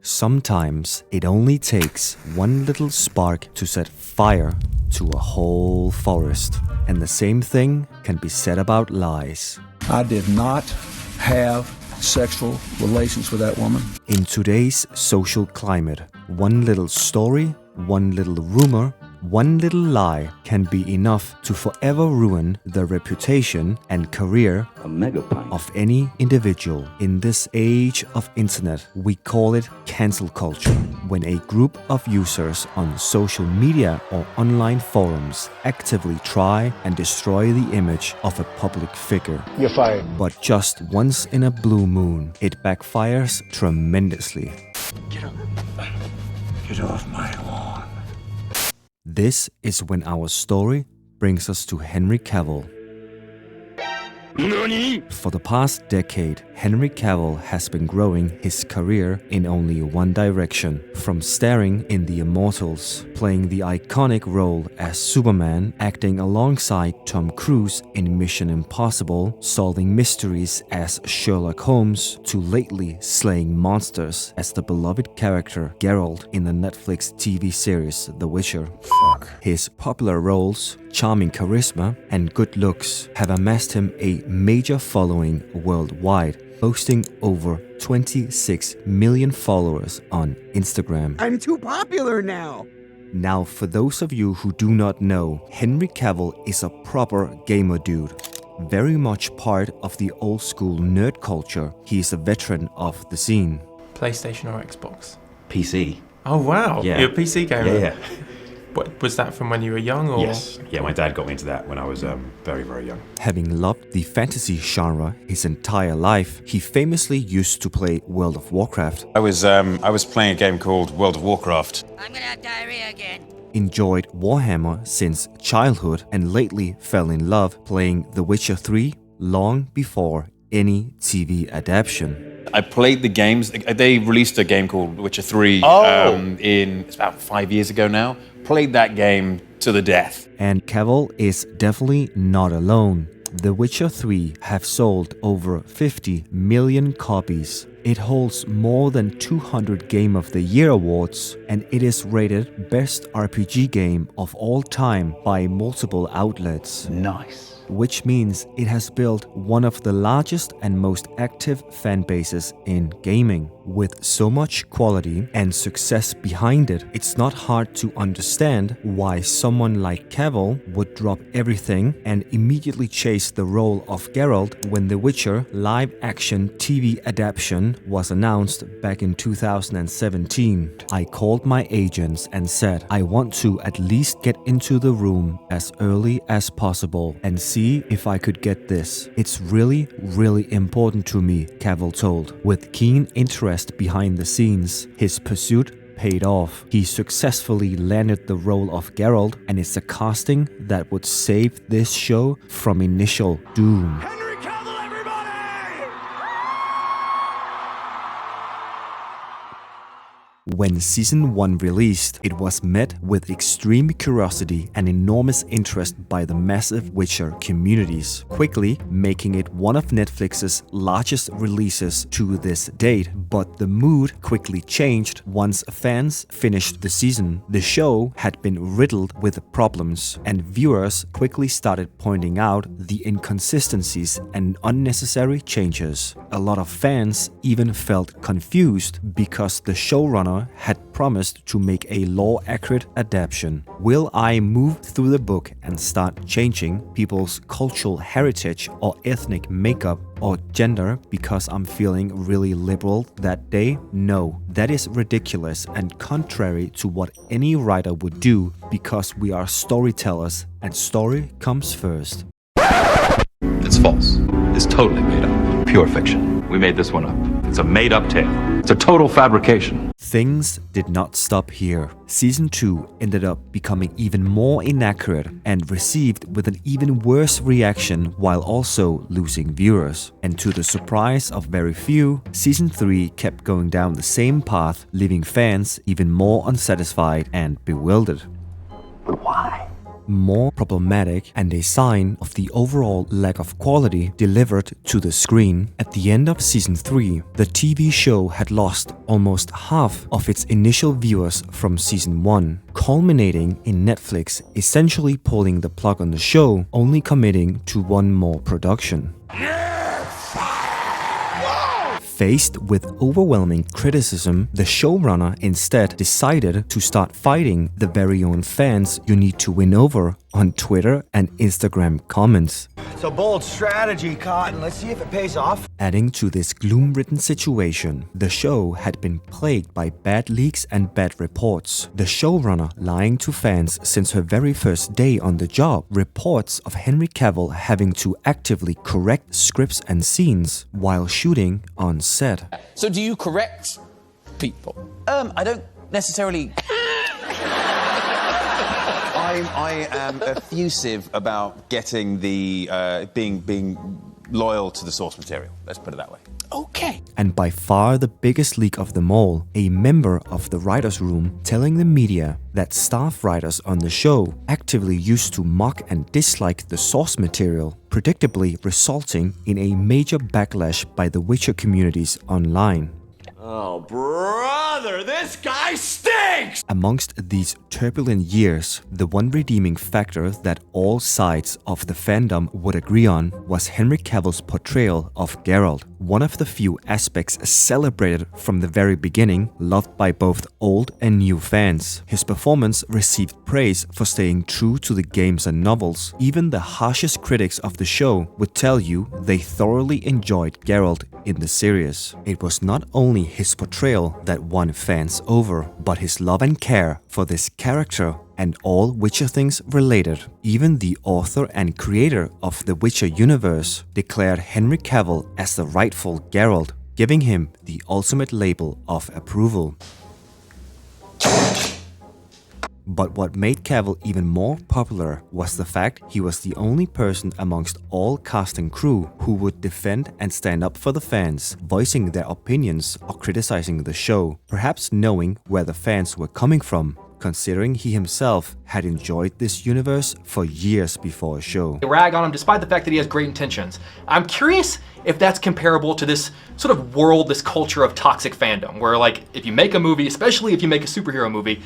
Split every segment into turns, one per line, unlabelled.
Sometimes it only takes one little spark to set fire to a whole forest. And the same thing can be said about lies.
I did not have sexual relations with that woman.
In today's social climate, one little story, one little rumor, one little lie can be enough to forever ruin the reputation and career of any individual. In this age of internet, we call it cancel culture, when a group of users on social media or online forums actively try and destroy the image of a public figure.
You're fired.
But just once in a blue moon, it backfires tremendously.
Get off my lawn.
This is when our story brings us to Henry Cavill. For the past decade, Henry Cavill has been growing his career in only one direction. From starring in The Immortals, playing the iconic role as Superman, acting alongside Tom Cruise in Mission Impossible, solving mysteries as Sherlock Holmes, to lately slaying monsters as the beloved character Geralt in the Netflix TV series The Witcher. His popular roles, charming charisma, and good looks have amassed him a major following worldwide, boasting over 26 million followers on Instagram.
I'm too popular now!
Now, for those of you who do not know, Henry Cavill is a proper gamer dude. Very much part of the old school nerd culture, he is a veteran of the scene.
PlayStation or Xbox?
PC.
Oh wow,
Yeah.
You're a PC gamer?
Yeah.
What, was that from when you were young? Or?
Yes. Yeah, my dad got me into that when I was very, very young.
Having loved the fantasy genre his entire life, he famously used to play World of Warcraft.
I was playing a game called World of Warcraft.
I'm gonna have diarrhea again.
Enjoyed Warhammer since childhood and lately fell in love playing The Witcher 3 long before any TV adaptation.
I played the games. They released a game called Witcher 3 it's about 5 years ago now. Played that game to the death.
And Cavill is definitely not alone. The Witcher 3 have sold over 50 million copies. It holds more than 200 Game of the Year awards, and it is rated Best RPG Game of all time by multiple outlets.
Nice.
Which means it has built one of the largest and most active fan bases in gaming. With so much quality and success behind it, it's not hard to understand why someone like Cavill would drop everything and immediately chase the role of Geralt when The Witcher live-action TV adaptation was announced back in 2017. I called my agents and said I want to at least get into the room as early as possible and see if I could get this. It's really, really important to me, Cavill told. With keen interest behind the scenes, his pursuit paid off. He successfully landed the role of Geralt, and it's a casting that would save this show from initial doom. When Season 1 released, it was met with extreme curiosity and enormous interest by the massive Witcher communities, quickly making it one of Netflix's largest releases to this date. But the mood quickly changed once fans finished the season. The show had been riddled with problems, and viewers quickly started pointing out the inconsistencies and unnecessary changes. A lot of fans even felt confused because the showrunner had promised to make a law-accurate adaptation. Will I move through the book and start changing people's cultural heritage or ethnic makeup or gender because I'm feeling really liberal that day? No, that is ridiculous and contrary to what any writer would do, because we are storytellers and story comes first.
It's false. It's totally made up. Pure fiction. We made this one up. It's a made-up tale. It's a total fabrication.
Things did not stop here. Season 2 ended up becoming even more inaccurate and received with an even worse reaction while also losing viewers. And to the surprise of very few, Season 3 kept going down the same path, leaving fans even more unsatisfied and bewildered.
But why?
more problematic and a sign of the overall lack of quality delivered to the screen. At the end of season 3, the TV show had lost almost half of its initial viewers from season 1, culminating in Netflix essentially pulling the plug on the show, only committing to one more production. Faced with overwhelming criticism, the showrunner instead decided to start fighting the very own fans you need to win over on Twitter and Instagram comments.
It's a bold strategy, Cotton. Let's see if it pays off.
Adding to this gloom-ridden situation, the show had been plagued by bad leaks and bad reports. The showrunner lying to fans since her very first day on the job, reports of Henry Cavill having to actively correct scripts and scenes while shooting on set.
So do you correct people?
I don't necessarily... I am effusive about getting the being loyal to the source material. Let's put it that way.
Okay.
And by far the biggest leak of them all, a member of the writers' room telling the media that staff writers on the show actively used to mock and dislike the source material, predictably resulting in a major backlash by the Witcher communities online.
Oh, brother, this guy stinks!
Amongst these turbulent years, the one redeeming factor that all sides of the fandom would agree on was Henry Cavill's portrayal of Geralt, one of the few aspects celebrated from the very beginning, loved by both old and new fans. His performance received praise for staying true to the games and novels. Even the harshest critics of the show would tell you they thoroughly enjoyed Geralt in the series. It was not only his portrayal that won fans over, but his love and care for this character and all Witcher things related. Even the author and creator of the Witcher universe declared Henry Cavill as the rightful Geralt, giving him the ultimate label of approval. But what made Cavill even more popular was the fact he was the only person amongst all cast and crew who would defend and stand up for the fans, voicing their opinions or criticizing the show, perhaps knowing where the fans were coming from, considering he himself had enjoyed this universe for years before a show.
They rag on him despite the fact that he has great intentions. I'm curious if that's comparable to this sort of world, this culture of toxic fandom, where like if you make a movie, especially if you make a superhero movie,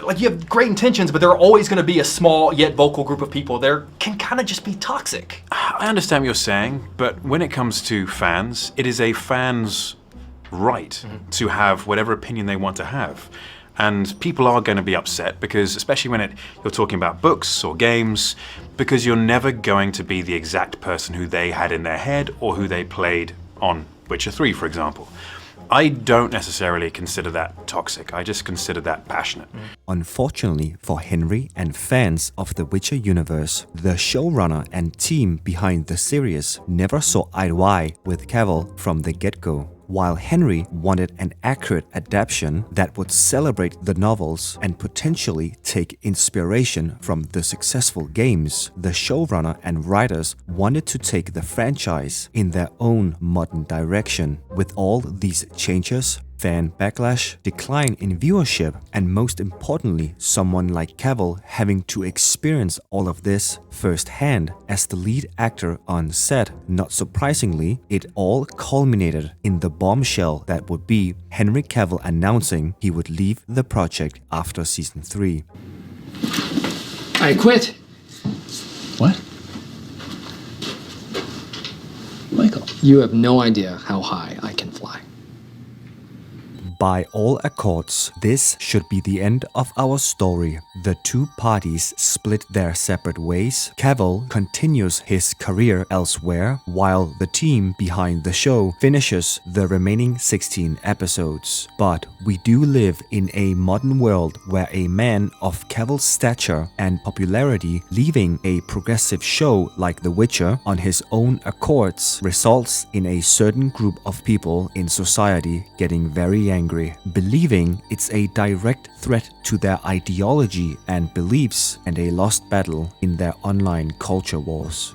like you have great intentions, but there are always going to be a small yet vocal group of people there can kind of just be toxic.
I understand what you're saying, but when it comes to fans, it is a fan's right to have whatever opinion they want to have. And people are going to be upset because, especially when you're talking about books or games, because you're never going to be the exact person who they had in their head or who they played on Witcher 3, for example. I don't necessarily consider that toxic. I just consider that passionate.
Unfortunately for Henry and fans of the Witcher universe, the showrunner and team behind the series never saw eye to eye with Cavill from the get-go. While Henry wanted an accurate adaptation that would celebrate the novels and potentially take inspiration from the successful games, the showrunner and writers wanted to take the franchise in their own modern direction. With all these changes, fan backlash, decline in viewership, and most importantly, someone like Cavill having to experience all of this firsthand as the lead actor on set, not surprisingly, it all culminated in the bombshell that would be Henry Cavill announcing he would leave the project after season 3.
I quit.
What? Michael.
You have no idea how high I can fly.
By all accords, this should be the end of our story. The two parties split their separate ways. Cavill continues his career elsewhere, while the team behind the show finishes the remaining 16 episodes. But we do live in a modern world where a man of Cavill's stature and popularity leaving a progressive show like The Witcher on his own accords results in a certain group of people in society getting very angry, believing it's a direct threat to their ideology and beliefs and a lost battle in their online culture wars.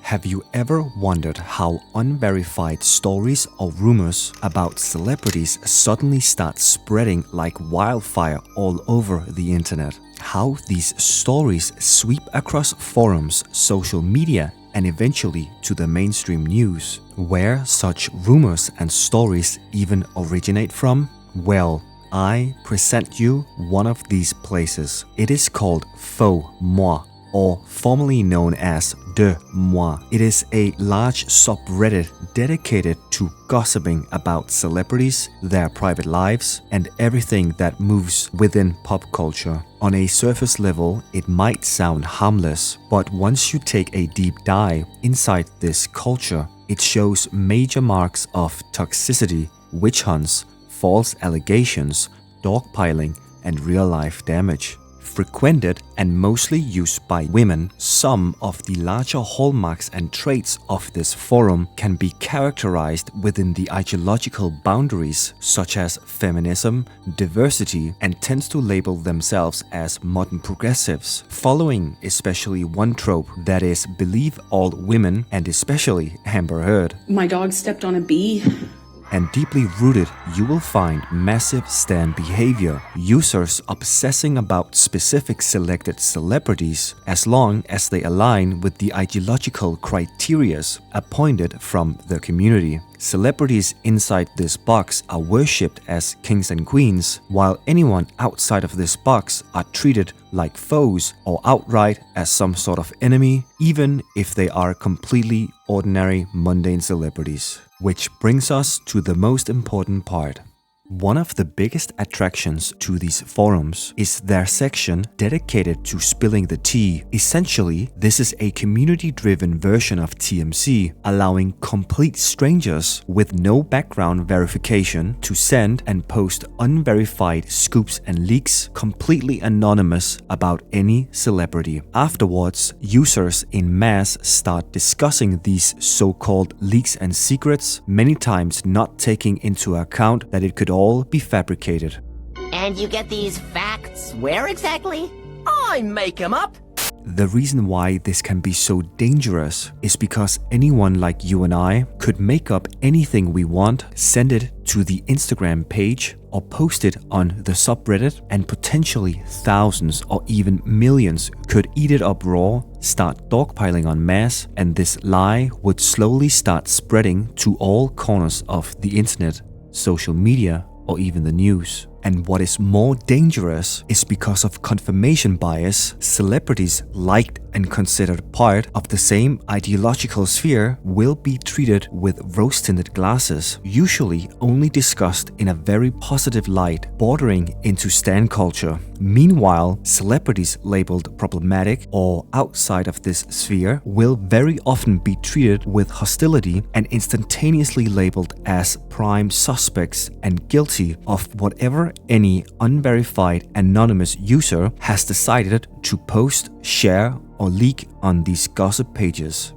Have you ever wondered how unverified stories or rumors about celebrities suddenly start spreading like wildfire all over the internet? how these stories sweep across forums, social media, and eventually to the mainstream news. Where such rumors and stories even originate from? Well, I present you one of these places. It is called Faux Moi, or formerly known as De Moi. It is a large subreddit dedicated to gossiping about celebrities, their private lives, and everything that moves within pop culture. On a surface level, it might sound harmless, but once you take a deep dive inside this culture, it shows major marks of toxicity, witch hunts, false allegations, dogpiling, and real-life damage. Frequented and mostly used by women, some of the larger hallmarks and traits of this forum can be characterized within the ideological boundaries such as feminism, diversity, and tends to label themselves as modern progressives, following especially one trope that is believe all women and especially Amber Heard.
My dog stepped on a bee.
And deeply rooted, you will find massive stan behavior, users obsessing about specific selected celebrities as long as they align with the ideological criterias appointed from the community. Celebrities inside this box are worshipped as kings and queens, while anyone outside of this box are treated like foes or outright as some sort of enemy, even if they are completely ordinary, mundane celebrities. Which brings us to the most important part. One of the biggest attractions to these forums is their section dedicated to spilling the tea. Essentially, this is a community-driven version of TMZ, allowing complete strangers with no background verification to send and post unverified scoops and leaks completely anonymous about any celebrity. Afterwards, users in mass start discussing these so-called leaks and secrets, many times not taking into account that it could all be fabricated.
And you get these facts where exactly? I make them up.
The reason why this can be so dangerous is because anyone like you and I could make up anything we want, send it to the Instagram page, or post it on the subreddit, and potentially thousands or even millions could eat it up raw, start dogpiling en masse, and this lie would slowly start spreading to all corners of the internet, social media, or even the news. And what is more dangerous is because of confirmation bias, celebrities liked and considered part of the same ideological sphere will be treated with rose-tinted glasses, usually only discussed in a very positive light, bordering into stan culture. Meanwhile, celebrities labeled problematic or outside of this sphere will very often be treated with hostility and instantaneously labeled as prime suspects and guilty of whatever any unverified anonymous user has decided to post, share, or leak on these gossip pages.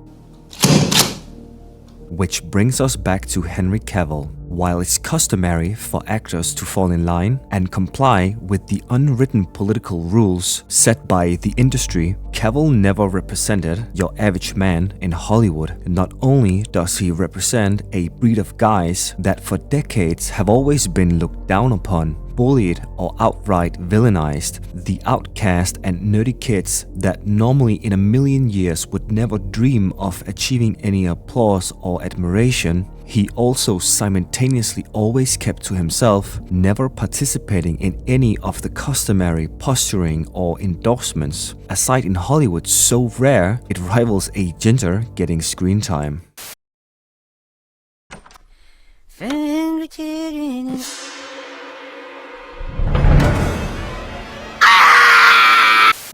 Which brings us back to Henry Cavill. While it's customary for actors to fall in line and comply with the unwritten political rules set by the industry, Cavill never represented your average man in Hollywood. Not only does he represent a breed of guys that for decades have always been looked down upon, bullied, or outright villainized, the outcast and nerdy kids that normally in a million years would never dream of achieving any applause or admiration, he also simultaneously always kept to himself, never participating in any of the customary posturing or endorsements, a sight in Hollywood so rare it rivals a ginger getting screen time.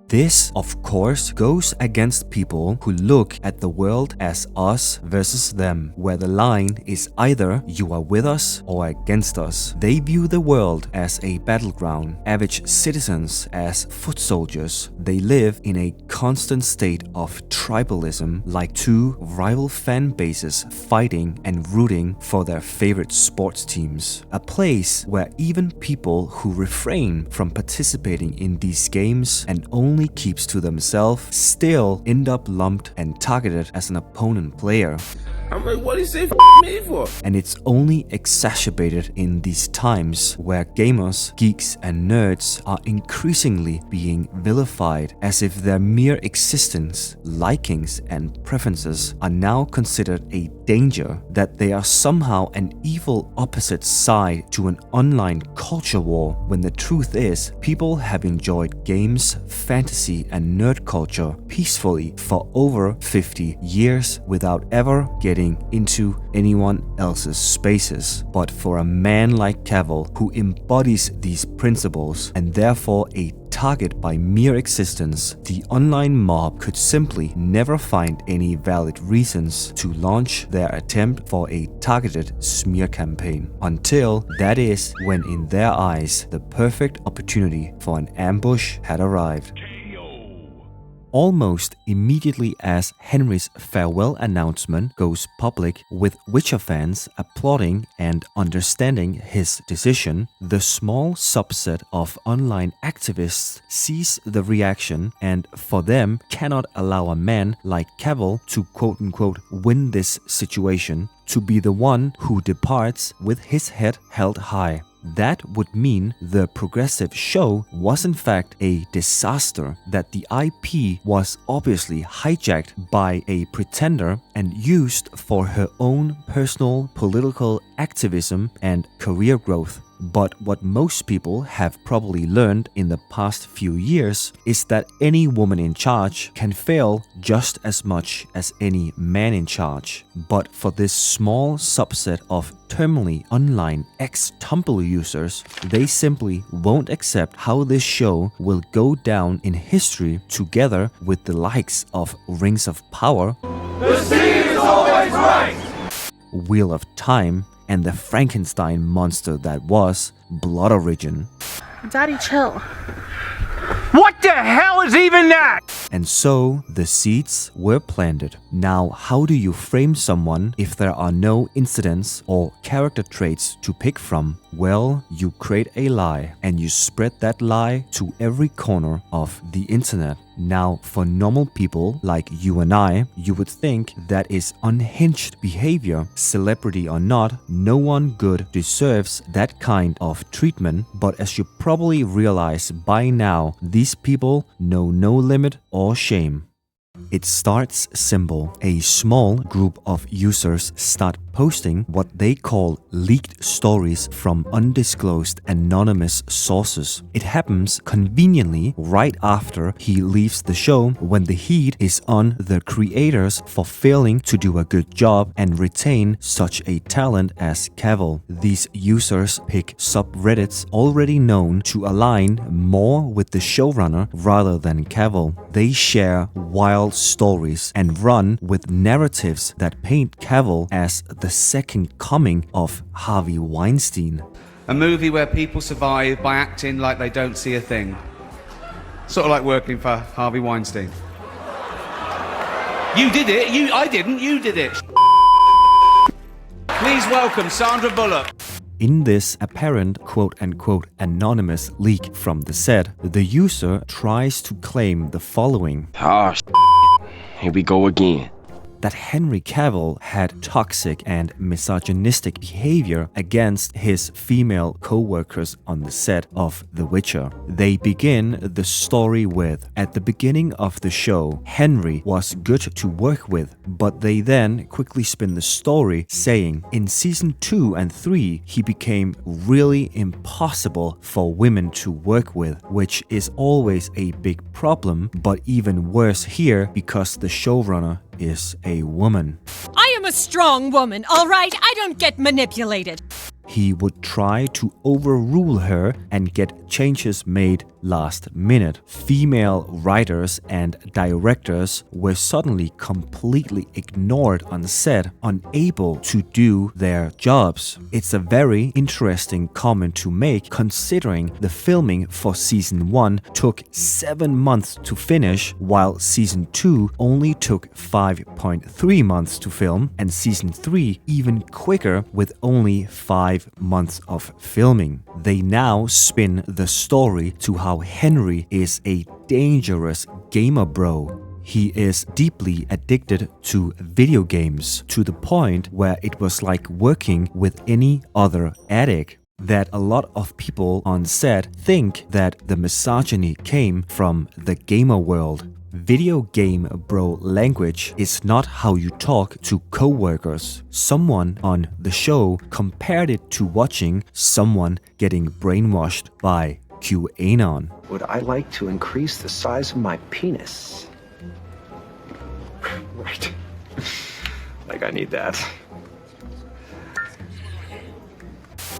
This, of course, goes against people who look at the world as us versus them, where the line is either you are with us or against us. They view the world as a battleground, average citizens as foot soldiers. They live in a constant state of tribalism, like two rival fan bases fighting and rooting for their favorite sports teams. A place where even people who refrain from participating in these games and only keeps to themselves still end up lumped and targeted as an opponent player.
I'm like, what do you say me for?
And it's only exacerbated in these times where gamers, geeks, and nerds are increasingly being vilified as if their mere existence, likings, and preferences are now considered a danger, that they are somehow an evil opposite side to an online culture war, when the truth is, people have enjoyed games, fantasy, and nerd culture peacefully for over 50 years without ever getting into anyone else's spaces. But for a man like Cavill, who embodies these principles and therefore a target by mere existence, the online mob could simply never find any valid reasons to launch their attempt for a targeted smear campaign, until that is when in their eyes the perfect opportunity for an ambush had arrived. Almost immediately as Henry's farewell announcement goes public, with Witcher fans applauding and understanding his decision, the small subset of online activists sees the reaction and for them cannot allow a man like Cavill to quote-unquote win this situation, to be the one who departs with his head held high. That would mean the progressive show was in fact a disaster, that the IP was obviously hijacked by a pretender and used for her own personal political activism and career growth. But what most people have probably learned in the past few years is that any woman in charge can fail just as much as any man in charge. But for this small subset of terminally online ex-Tumblr users, they simply won't accept how this show will go down in history together with the likes of Rings of Power,
The sea is always right!
Wheel of Time, and the Frankenstein monster that was Blood Origin.
Daddy, chill.
What the hell is even that?
And so the seeds were planted. Now, how do you frame someone if there are no incidents or character traits to pick from? Well, you create a lie and you spread that lie to every corner of the internet. Now, for normal people like you and I, you would think that is unhinged behavior. Celebrity or not, no one good deserves that kind of treatment. But as you probably realize by now, these people know no limit or shame. It starts simple. A small group of users start posting what they call leaked stories from undisclosed anonymous sources. It happens conveniently right after he leaves the show, when the heat is on the creators for failing to do a good job and retain such a talent as Cavill. These users pick subreddits already known to align more with the showrunner rather than Cavill. They share wild stories and run with narratives that paint Cavill as the second coming of Harvey Weinstein.
A movie where people survive by acting like they don't see a thing. Sort of like working for Harvey Weinstein. You did it. I didn't. You did it. Please welcome Sandra Bullock.
In this apparent quote-unquote anonymous leak from the set, the user tries to claim the following.
Ah, here we go again.
That Henry Cavill had toxic and misogynistic behavior against his female co-workers on the set of The Witcher. They begin the story with, at the beginning of the show, Henry was good to work with, but they then quickly spin the story saying, in season 2 and 3, he became really impossible for women to work with, which is always a big problem, but even worse here because the showrunner is a woman.
I am a strong woman, all right? I don't get manipulated.
He would try to overrule her and get changes made last minute. Female writers and directors were suddenly completely ignored on set, unable to do their jobs. It's a very interesting comment to make, considering the filming for season 1 took 7 months to finish, while season 2 only took 5.3 months to film, and season 3 even quicker with only 5 months of filming. They now spin the story to how Henry is a dangerous gamer bro. He is deeply addicted to video games to the point where it was like working with any other addict. That a lot of people on set think that the misogyny came from the gamer world. Video game bro language is not how you talk to co-workers. Someone on the show compared it to watching someone getting brainwashed by QAnon.
Would I like to increase the size of my penis? Right. Like I need that.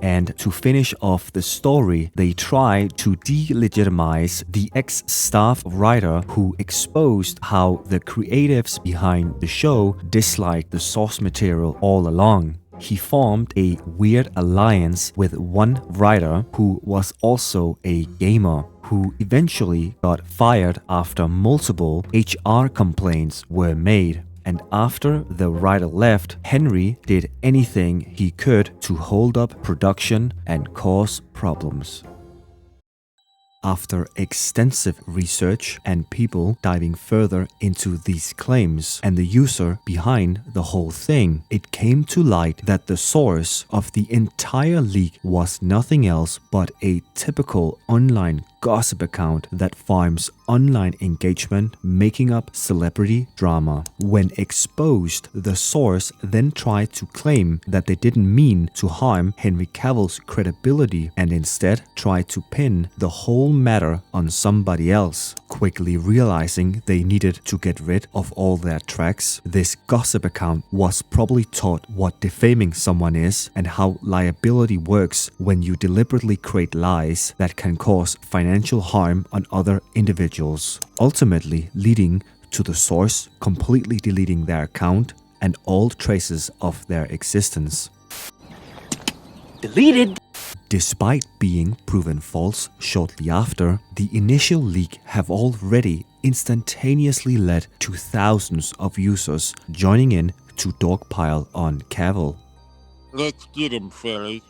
And to finish off the story, they try to delegitimize the ex-staff writer who exposed how the creatives behind the show disliked the source material all along. He formed a weird alliance with one writer who was also a gamer, who eventually got fired after multiple HR complaints were made. And after the writer left, Henry did anything he could to hold up production and cause problems. After extensive research and people diving further into these claims and the user behind the whole thing, it came to light that the source of the entire leak was nothing else but a typical online gossip account that farms online engagement, making up celebrity drama. When exposed, the source then tried to claim that they didn't mean to harm Henry Cavill's credibility and instead tried to pin the whole matter on somebody else. Quickly realizing they needed to get rid of all their tracks, this gossip account was probably taught what defaming someone is and how liability works when you deliberately create lies that can cause financial harm on other individuals, ultimately leading to the source completely deleting their account and all traces of their existence.
Deleted.
Despite being proven false shortly after, the initial leak have already instantaneously led to thousands of users joining in to dogpile on Cavill.
Let's get him, fellas.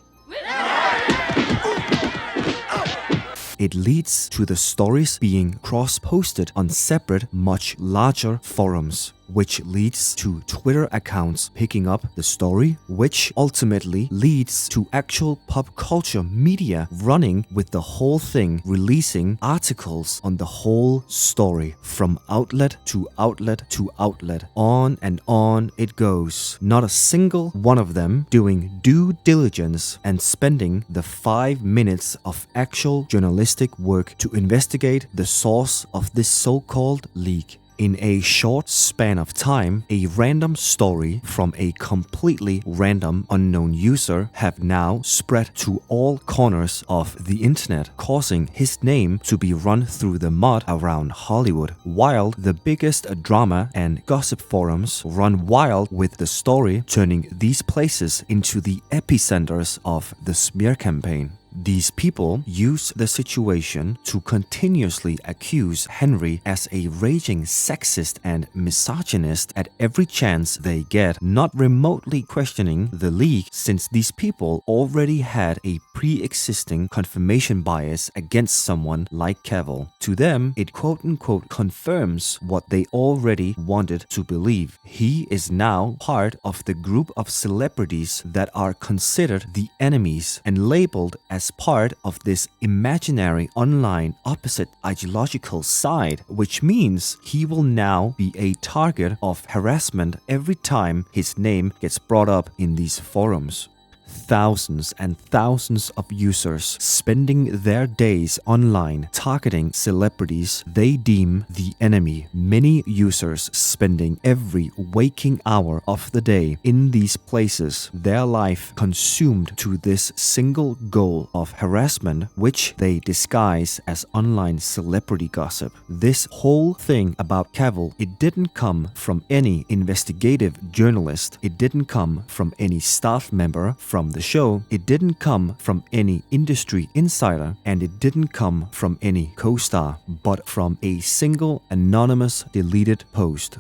It leads to the stories being cross-posted on separate, much larger forums, which leads to Twitter accounts picking up the story, which ultimately leads to actual pop culture media running with the whole thing, releasing articles on the whole story, from outlet to outlet to outlet. On and on it goes. Not a single one of them doing due diligence and spending the 5 minutes of actual journalistic work to investigate the source of this so-called leak. In a short span of time, a random story from a completely random unknown user have now spread to all corners of the internet, causing his name to be run through the mud around Hollywood, while the biggest drama and gossip forums run wild with the story, turning these places into the epicenters of the smear campaign. These people use the situation to continuously accuse Henry as a raging sexist and misogynist at every chance they get, not remotely questioning the leak, since these people already had a pre-existing confirmation bias against someone like Cavill. To them, it quote-unquote confirms what they already wanted to believe. He is now part of the group of celebrities that are considered the enemies and labeled as part of this imaginary online opposite ideological side, which means he will now be a target of harassment every time his name gets brought up in these forums. Thousands and thousands of users spending their days online targeting celebrities they deem the enemy. Many users spending every waking hour of the day in these places, their life consumed to this single goal of harassment, which they disguise as online celebrity gossip. This whole thing about Cavill, it didn't come from any investigative journalist, it didn't come from any staff member from the show, it didn't come from any industry insider, and it didn't come from any co-star, but from a single anonymous deleted post.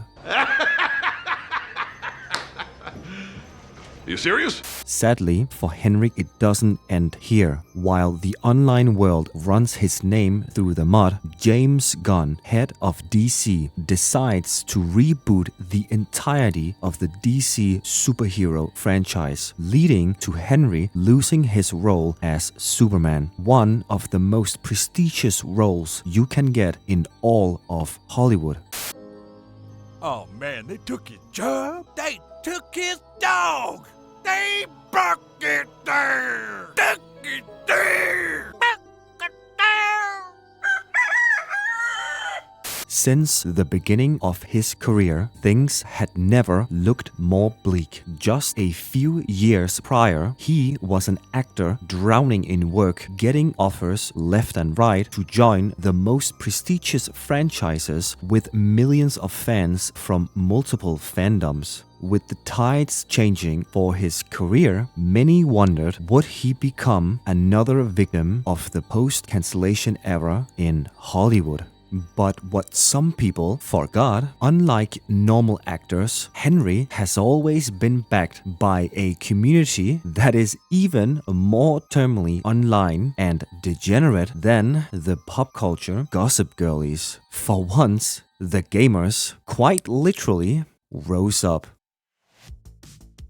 You serious?
Sadly, for Henry, it doesn't end here. While the online world runs his name through the mud, James Gunn, head of DC, decides to reboot the entirety of the DC superhero franchise, leading to Henry losing his role as Superman, one of the most prestigious roles you can get in all of Hollywood.
Oh man, they took his job. They took his dog. They bucked it there. Stuck it there.
Since the beginning of his career, things had never looked more bleak. Just a few years prior, he was an actor drowning in work, getting offers left and right to join the most prestigious franchises with millions of fans from multiple fandoms. With the tides changing for his career, many wondered would he become another victim of the post-cancellation era in Hollywood. But what some people forgot, unlike normal actors, Henry has always been backed by a community that is even more terminally online and degenerate than the pop culture gossip girlies. For once, the gamers quite literally rose up.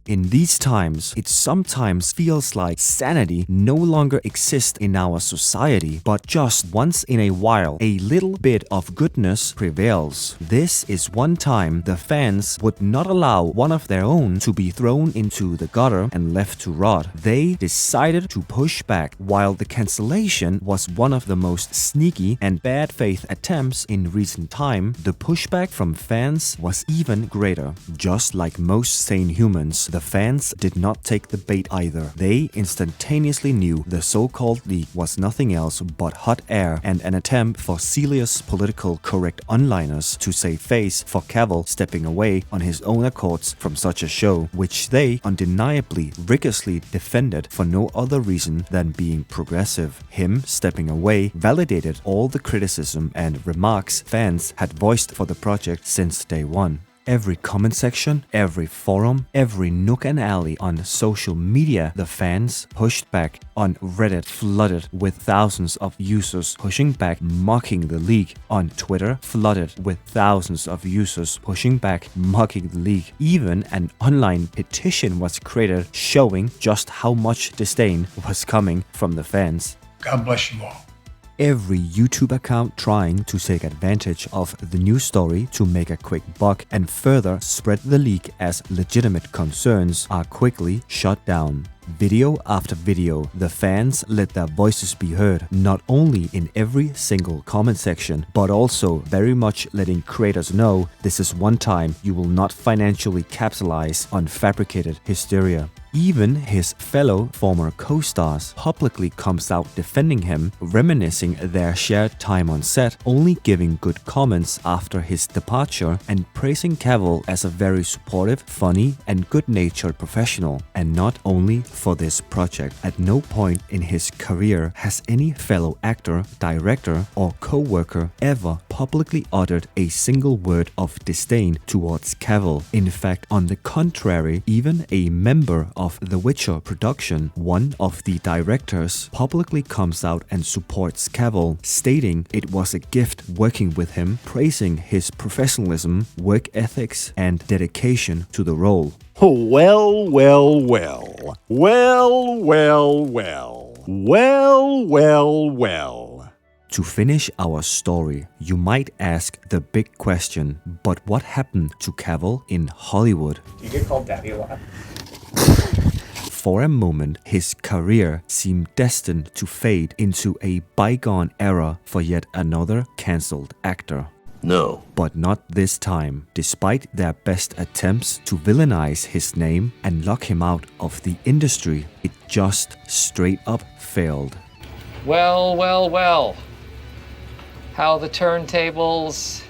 In these times, it sometimes feels like sanity no longer exists in our society, but just once in a while, a little bit of goodness prevails. This is one time the fans would not allow one of their own to be thrown into the gutter and left to rot. They decided to push back. While the cancellation was one of the most sneaky and bad faith attempts in recent time, the pushback from fans was even greater. Just like most sane humans, the fans did not take the bait either. They instantaneously knew the so-called leak was nothing else but hot air and an attempt for serious political correct onliners to save face for Cavill stepping away on his own accords from such a show, which they undeniably rigorously defended for no other reason than being progressive. Him stepping away validated all the criticism and remarks fans had voiced for the project since day one. Every comment section, every forum, every nook and alley on social media, the fans pushed back. On Reddit, flooded with thousands of users pushing back, mocking the league. On Twitter, flooded with thousands of users pushing back, mocking the league. Even an online petition was created showing just how much disdain was coming from the fans.
God bless you all.
Every YouTube account trying to take advantage of the news story to make a quick buck and further spread the leak as legitimate concerns are quickly shut down. Video after video, the fans let their voices be heard, not only in every single comment section, but also very much letting creators know this is one time you will not financially capitalize on fabricated hysteria. Even his fellow former co-stars publicly comes out defending him, reminiscing their shared time on set, only giving good comments after his departure and praising Cavill as a very supportive, funny and good-natured professional. And not only for this project. At no point in his career has any fellow actor, director or co-worker ever publicly uttered a single word of disdain towards Cavill. In fact, on the contrary, even a member of The Witcher production, one of the directors, publicly comes out and supports Cavill, stating it was a gift working with him, praising his professionalism, work ethics and dedication to the role.
Well, well, well. Well, well, well. Well, well, well.
To finish our story, you might ask the big question, but what happened to Cavill in Hollywood?
Do you get called daddy a lot?
For a moment, his career seemed destined to fade into a bygone era for yet another cancelled actor.
No.
But not this time. Despite their best attempts to villainize his name and lock him out of the industry, it just straight up failed.
Well, well, well. How the turntables...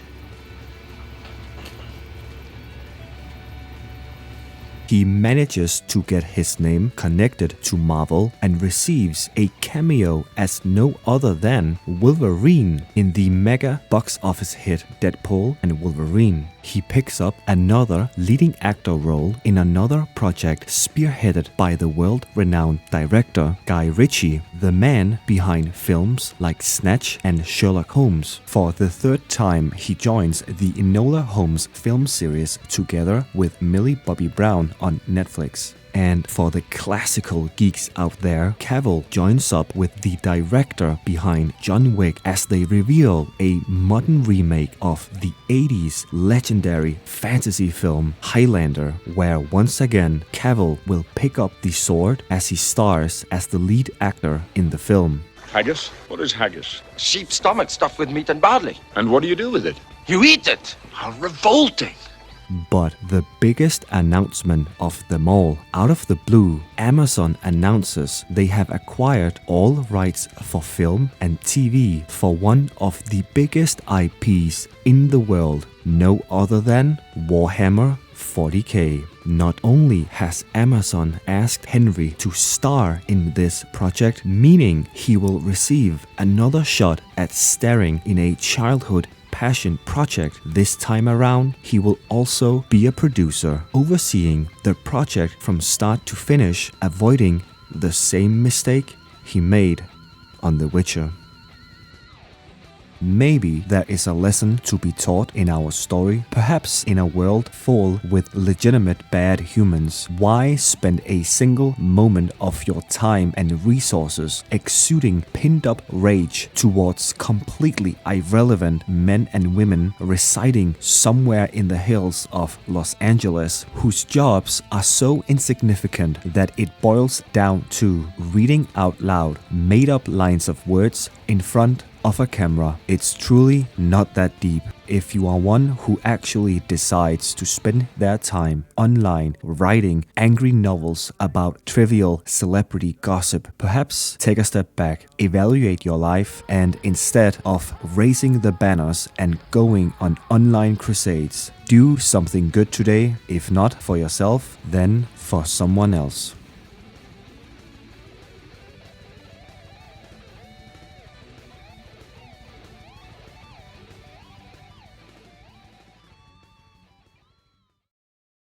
he manages to get his name connected to Marvel and receives a cameo as no other than Wolverine in the mega box office hit Deadpool and Wolverine. He picks up another leading actor role in another project spearheaded by the world-renowned director Guy Ritchie, the man behind films like Snatch and Sherlock Holmes. For the third time, he joins the Enola Holmes film series together with Millie Bobby Brown on Netflix. And for the classical geeks out there, Cavill joins up with the director behind John Wick as they reveal a modern remake of the 80s legendary fantasy film Highlander, where once again Cavill will pick up the sword as he stars as the lead actor in the film.
Haggis? What is haggis?
Sheep's stomach stuffed with meat and barley.
And what do you do with it?
You eat it. How revolting.
But the biggest announcement of them all, out of the blue, Amazon announces they have acquired all rights for film and TV for one of the biggest IPs in the world, no other than Warhammer 40k. Not only has Amazon asked Henry to star in this project, meaning he will receive another shot at starring in a childhood passion project. This time around, he will also be a producer, overseeing the project from start to finish, avoiding the same mistake he made on The Witcher. Maybe there is a lesson to be taught in our story. Perhaps in a world full with legitimate bad humans, why spend a single moment of your time and resources exuding pinned-up rage towards completely irrelevant men and women residing somewhere in the hills of Los Angeles, whose jobs are so insignificant that it boils down to reading out loud made-up lines of words in front of a camera? It's truly not that deep. If you are one who actually decides to spend their time online writing angry novels about trivial celebrity gossip, perhaps take a step back, evaluate your life, and instead of raising the banners and going on online crusades, do something good today. If not for yourself, then for someone else.